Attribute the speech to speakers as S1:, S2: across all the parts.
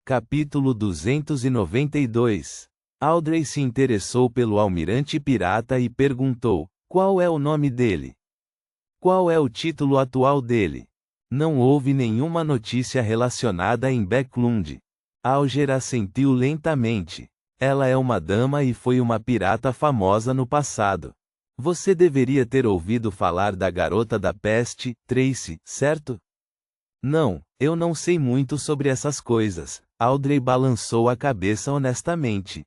S1: Capítulo 292. Audrey se interessou pelo almirante pirata e perguntou: qual é o nome dele? Qual é o título atual dele? Não houve nenhuma notícia relacionada em Becklund. Alger assentiu lentamente. Ela é uma dama e foi uma pirata famosa no passado. Você deveria ter ouvido falar da garota da peste, Tracy, certo? Não, eu não sei muito sobre essas coisas. Audrey balançou a cabeça honestamente.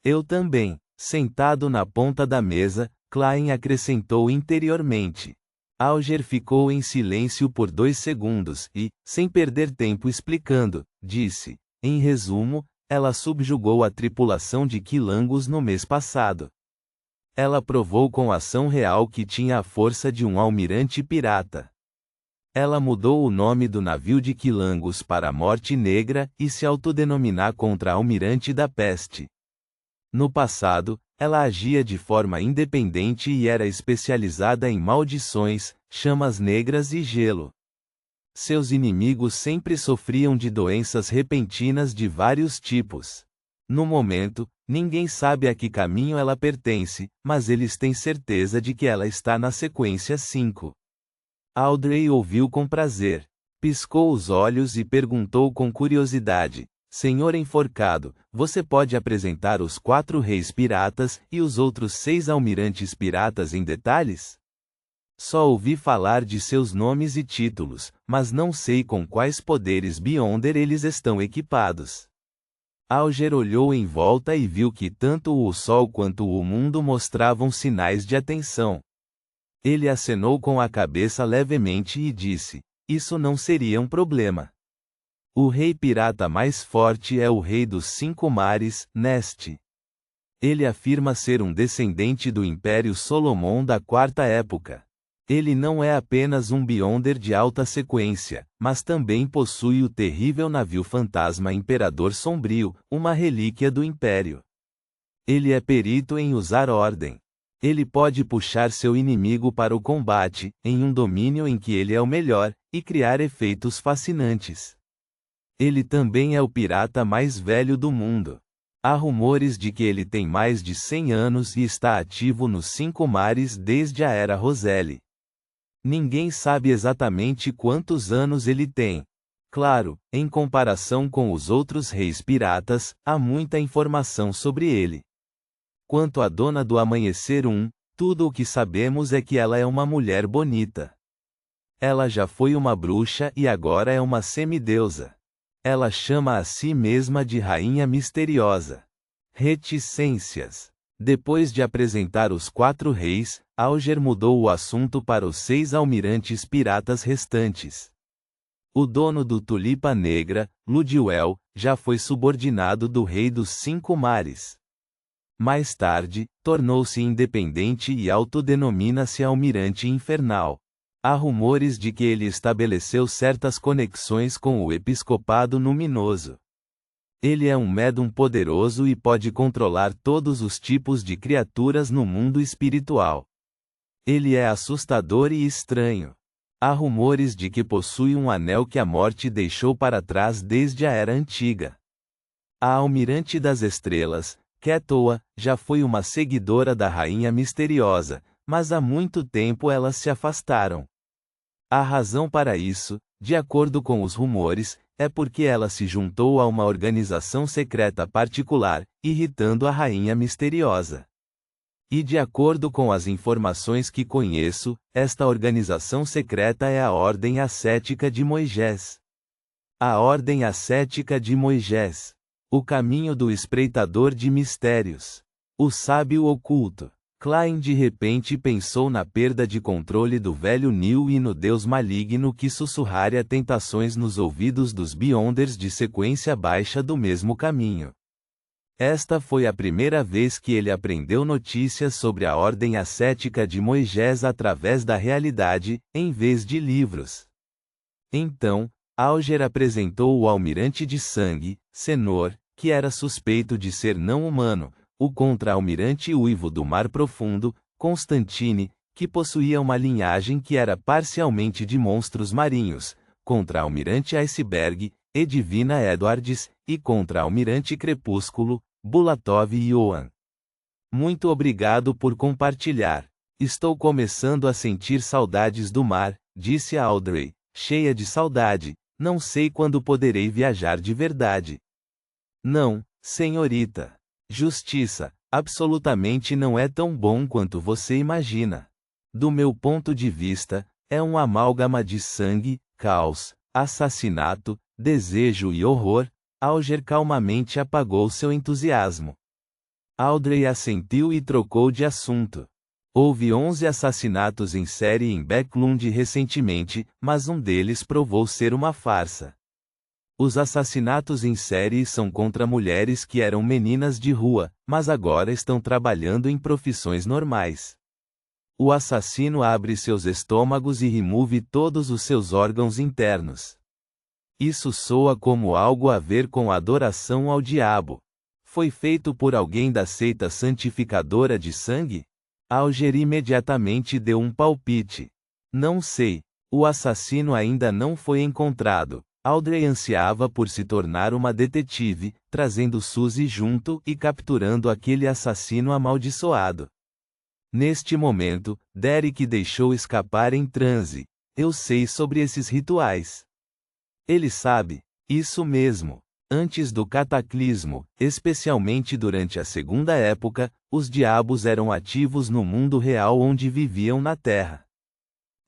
S1: Eu também. Sentado na ponta da mesa, Klein acrescentou interiormente. Alger ficou em silêncio por 2 segundos e, sem perder tempo explicando, disse: em resumo, ela subjugou a tripulação de Quilangos no mês passado. Ela provou com ação real que tinha a força de um almirante pirata. Ela mudou o nome do navio de Quilangos para a Morte Negra e se autodenominar contra-almirante da peste. No passado, ela agia de forma independente e era especializada em maldições, chamas negras e gelo. Seus inimigos sempre sofriam de doenças repentinas de vários tipos. No momento, ninguém sabe a que caminho ela pertence, mas eles têm certeza de que ela está na sequência 5. Audrey ouviu com prazer. Piscou os olhos e perguntou com curiosidade: Senhor enforcado, você pode apresentar os 4 reis piratas e os outros 6 almirantes piratas em detalhes? Só ouvi falar de seus nomes e títulos, mas não sei com quais poderes Beyonder eles estão equipados. Alger olhou em volta e viu que tanto o sol quanto o mundo mostravam sinais de atenção. Ele acenou com a cabeça levemente e disse: isso não seria um problema. O rei pirata mais forte é o rei dos 5 mares, Nest. Ele afirma ser um descendente do Império Solomon da 4ª época. Ele não é apenas um Beyonder de alta sequência, mas também possui o terrível navio fantasma Imperador Sombrio, uma relíquia do Império. Ele é perito em usar ordem. Ele pode puxar seu inimigo para o combate, em um domínio em que ele é o melhor, e criar efeitos fascinantes. Ele também é o pirata mais velho do mundo. Há rumores de que ele tem mais de 100 anos e está ativo nos 5 mares desde a Era Roselle. Ninguém sabe exatamente quantos anos ele tem. Claro, em comparação com os outros reis piratas, há muita informação sobre ele. Quanto à Dona do Amanhecer 1, tudo o que sabemos é que ela é uma mulher bonita. Ela já foi uma bruxa e agora é uma semideusa. Ela chama a si mesma de Rainha Misteriosa. Reticências. Depois de apresentar os 4 reis, Alger mudou o assunto para os 6 almirantes piratas restantes. O dono do Tulipa Negra, Ludwell, já foi subordinado do rei dos 5 mares. Mais tarde, tornou-se independente e autodenomina-se Almirante Infernal. Há rumores de que ele estabeleceu certas conexões com o Episcopado Luminoso. Ele é um médium poderoso e pode controlar todos os tipos de criaturas no mundo espiritual. Ele é assustador e estranho. Há rumores de que possui um anel que a morte deixou para trás desde a Era Antiga. A Almirante das Estrelas, Ketoa, já foi uma seguidora da Rainha Misteriosa, mas há muito tempo elas se afastaram. A razão para isso, de acordo com os rumores, é porque ela se juntou a uma organização secreta particular, irritando a Rainha Misteriosa. E de acordo com as informações que conheço, esta organização secreta é a Ordem Ascética de Moisés. A Ordem Ascética de Moisés. O caminho do espreitador de mistérios. O sábio oculto. Klein de repente pensou na perda de controle do velho Neil e no deus maligno que sussurrara tentações nos ouvidos dos Beyonders de sequência baixa do mesmo caminho. Esta foi a primeira vez que ele aprendeu notícias sobre a Ordem Ascética de Moisés através da realidade, em vez de livros. Então, Alger apresentou o Almirante de Sangue, Senor, que era suspeito de ser não-humano, o contra-almirante Uivo do Mar Profundo, Constantine, que possuía uma linhagem que era parcialmente de monstros marinhos, contra-almirante Iceberg, Edvina Edwards, e contra Almirante Crepúsculo, Bulatov e Ioan. Muito obrigado por compartilhar. Estou começando a sentir saudades do mar, disse Audrey, cheia de saudade. Não sei quando poderei viajar de verdade. Não, senhorita. Justiça, absolutamente não é tão bom quanto você imagina. Do meu ponto de vista, é um amálgama de sangue, caos, assassinato, desejo e horror. Alger calmamente apagou seu entusiasmo. Audrey assentiu e trocou de assunto. Houve 11 assassinatos em série em Backlund recentemente, mas um deles provou ser uma farsa. Os assassinatos em série são contra mulheres que eram meninas de rua, mas agora estão trabalhando em profissões normais. O assassino abre seus estômagos e remove todos os seus órgãos internos. Isso soa como algo a ver com adoração ao diabo. Foi feito por alguém da seita santificadora de sangue? Alger imediatamente deu um palpite. Não sei. O assassino ainda não foi encontrado. Audrey ansiava por se tornar uma detetive, trazendo Suzy junto e capturando aquele assassino amaldiçoado. Neste momento, Derek deixou escapar em transe. Eu sei sobre esses rituais. Ele sabe. Isso mesmo. Antes do cataclismo, especialmente durante a Segunda Época, os diabos eram ativos no mundo real onde viviam na Terra.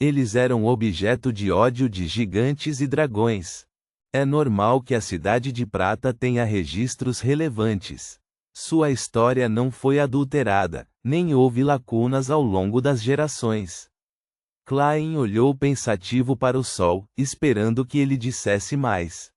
S1: Eles eram objeto de ódio de gigantes e dragões. É normal que a Cidade de Prata tenha registros relevantes. Sua história não foi adulterada, nem houve lacunas ao longo das gerações. Klein olhou pensativo para o sol, esperando que ele dissesse mais.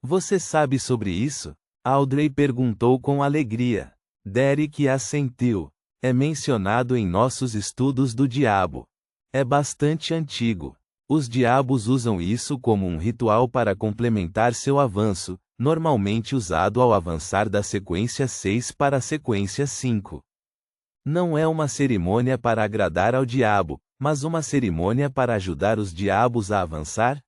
S1: Você sabe sobre isso? Audrey perguntou com alegria. Derek assentiu. É mencionado em nossos estudos do diabo. É bastante antigo. Os diabos usam isso como um ritual para complementar seu avanço, normalmente usado ao avançar da sequência 6 para a sequência 5. Não é uma cerimônia para agradar ao diabo, mas uma cerimônia para ajudar os diabos a avançar?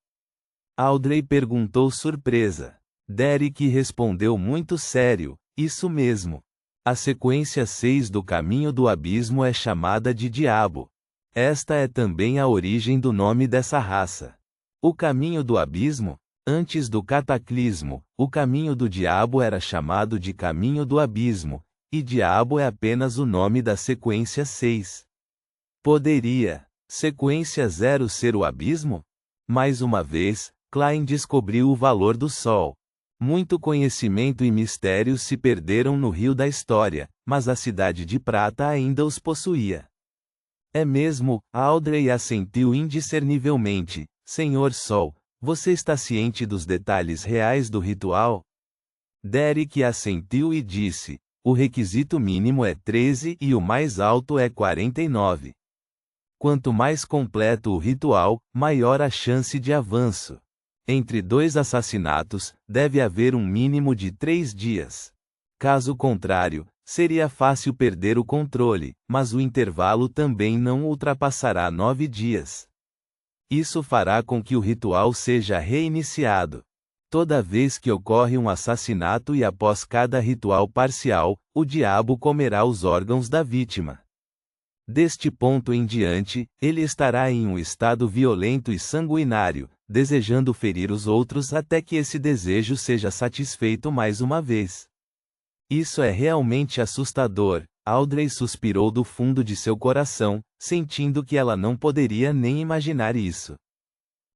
S1: Audrey perguntou surpresa. Derek respondeu muito sério, isso mesmo. A sequência 6 do Caminho do Abismo é chamada de Diabo. Esta é também a origem do nome dessa raça. O Caminho do Abismo? Antes do Cataclismo, o Caminho do Diabo era chamado de Caminho do Abismo, e Diabo é apenas o nome da sequência 6. Poderia sequência 0 ser o abismo? Mais uma vez, Klein descobriu o valor do Sol. Muito conhecimento e mistérios se perderam no rio da história, mas a Cidade de Prata ainda os possuía. É mesmo, Audrey assentiu indiscernivelmente. Senhor Sol, você está ciente dos detalhes reais do ritual? Derek assentiu e disse, o requisito mínimo é 13 e o mais alto é 49. Quanto mais completo o ritual, maior a chance de avanço. Entre 2 assassinatos, deve haver um mínimo de 3 dias. Caso contrário, seria fácil perder o controle, mas o intervalo também não ultrapassará 9 dias. Isso fará com que o ritual seja reiniciado. Toda vez que ocorre um assassinato e após cada ritual parcial, o diabo comerá os órgãos da vítima. Deste ponto em diante, ele estará em um estado violento e sanguinário, desejando ferir os outros até que esse desejo seja satisfeito mais uma vez. Isso é realmente assustador. Audrey suspirou do fundo de seu coração, sentindo que ela não poderia nem imaginar isso.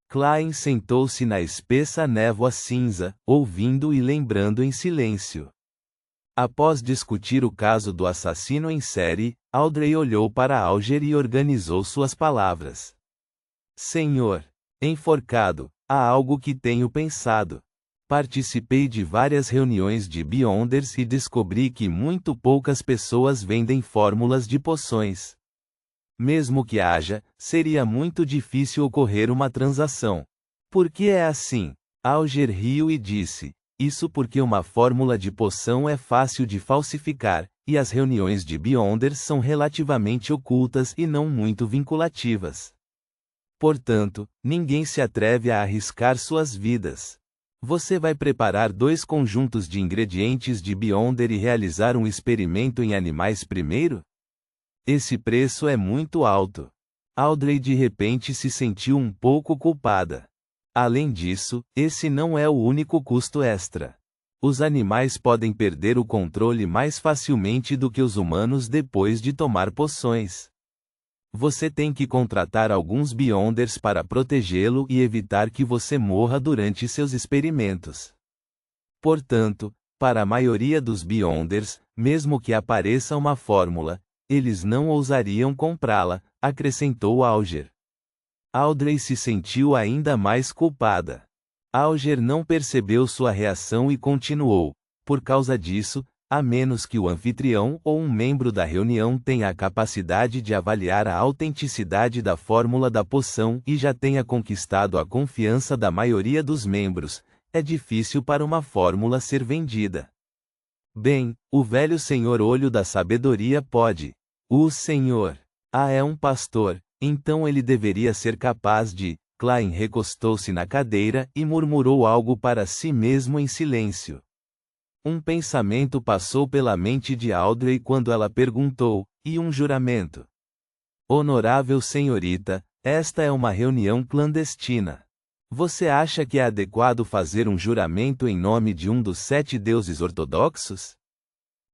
S1: Klein sentou-se na espessa névoa cinza, ouvindo e lembrando em silêncio. Após discutir o caso do assassino em série, Audrey olhou para Alger e organizou suas palavras. Senhor, enforcado, há algo que tenho pensado. Participei de várias reuniões de Beyonders e descobri que muito poucas pessoas vendem fórmulas de poções. Mesmo que haja, seria muito difícil ocorrer uma transação. Por que é assim? Alger riu e disse, isso porque uma fórmula de poção é fácil de falsificar, e as reuniões de Beyonders são relativamente ocultas e não muito vinculativas. Portanto, ninguém se atreve a arriscar suas vidas. Você vai preparar 2 conjuntos de ingredientes de Beyonder e realizar um experimento em animais primeiro? Esse preço é muito alto. Audrey de repente se sentiu um pouco culpada. Além disso, esse não é o único custo extra. Os animais podem perder o controle mais facilmente do que os humanos depois de tomar poções. Você tem que contratar alguns Beyonders para protegê-lo e evitar que você morra durante seus experimentos. Portanto, para a maioria dos Beyonders, mesmo que apareça uma fórmula, eles não ousariam comprá-la, acrescentou Auger. Audrey se sentiu ainda mais culpada. Auger não percebeu sua reação e continuou: por causa disso, a menos que o anfitrião ou um membro da reunião tenha a capacidade de avaliar a autenticidade da fórmula da poção e já tenha conquistado a confiança da maioria dos membros, é difícil para uma fórmula ser vendida. Bem, o velho senhor Olho da Sabedoria pode. O senhor é um pastor, então ele deveria ser capaz de. Klein recostou-se na cadeira e murmurou algo para si mesmo em silêncio. Um pensamento passou pela mente de Audrey quando ela perguntou: e um juramento? Honorável senhorita, esta é uma reunião clandestina. Você acha que é adequado fazer um juramento em nome de um dos 7 deuses ortodoxos?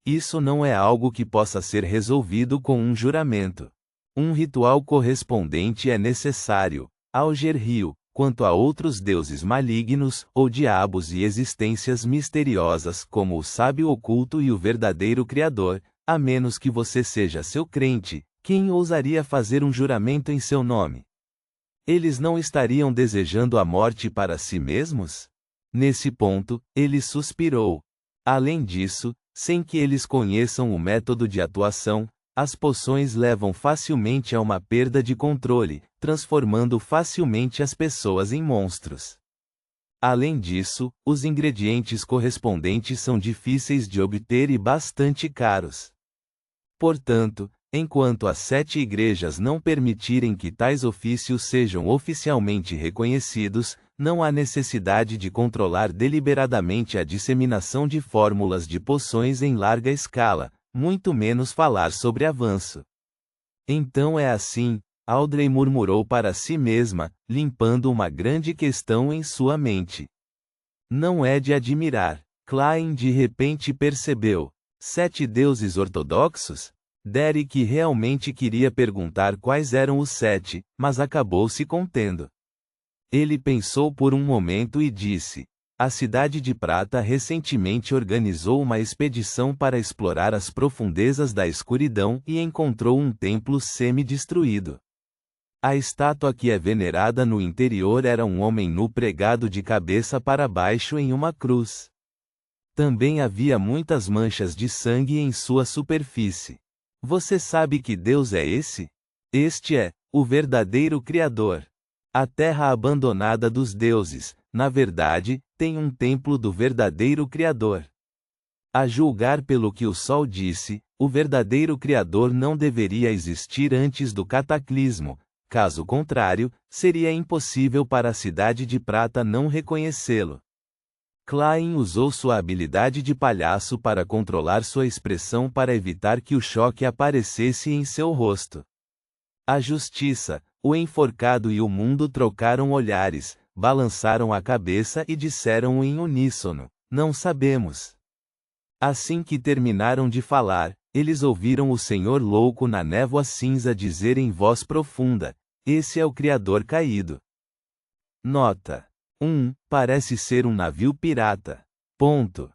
S1: Isso não é algo que possa ser resolvido com um juramento. Um ritual correspondente é necessário. Auger riu. Quanto a outros deuses malignos, ou diabos e existências misteriosas como o sábio oculto e o verdadeiro Criador, a menos que você seja seu crente, quem ousaria fazer um juramento em seu nome? Eles não estariam desejando a morte para si mesmos? Nesse ponto, ele suspirou. Além disso, sem que eles conheçam o método de atuação, as poções levam facilmente a uma perda de controle, transformando facilmente as pessoas em monstros. Além disso, os ingredientes correspondentes são difíceis de obter e bastante caros. Portanto, enquanto as 7 igrejas não permitirem que tais ofícios sejam oficialmente reconhecidos, não há necessidade de controlar deliberadamente a disseminação de fórmulas de poções em larga escala, muito menos falar sobre avanço. Então é assim, Audrey murmurou para si mesma, limpando uma grande questão em sua mente. Não é de admirar. Klein de repente percebeu. 7 deuses ortodoxos? Derek realmente queria perguntar quais eram os 7, mas acabou se contendo. Ele pensou por um momento e disse: a Cidade de Prata recentemente organizou uma expedição para explorar as profundezas da escuridão e encontrou um templo semi-destruído. A estátua que é venerada no interior era um homem nu pregado de cabeça para baixo em uma cruz. Também havia muitas manchas de sangue em sua superfície. Você sabe que Deus é esse? Este é o verdadeiro Criador. A terra abandonada dos deuses, na verdade, tem um templo do verdadeiro Criador. A julgar pelo que o Sol disse, o verdadeiro Criador não deveria existir antes do cataclismo, caso contrário, seria impossível para a Cidade de Prata não reconhecê-lo. Klein usou sua habilidade de palhaço para controlar sua expressão para evitar que o choque aparecesse em seu rosto. A justiça, o enforcado e o mundo trocaram olhares, balançaram a cabeça e disseram em uníssono: não sabemos. Assim que terminaram de falar, eles ouviram o Senhor louco na névoa cinza dizer em voz profunda: esse é o Criador caído. Nota: parece ser um navio pirata. Ponto.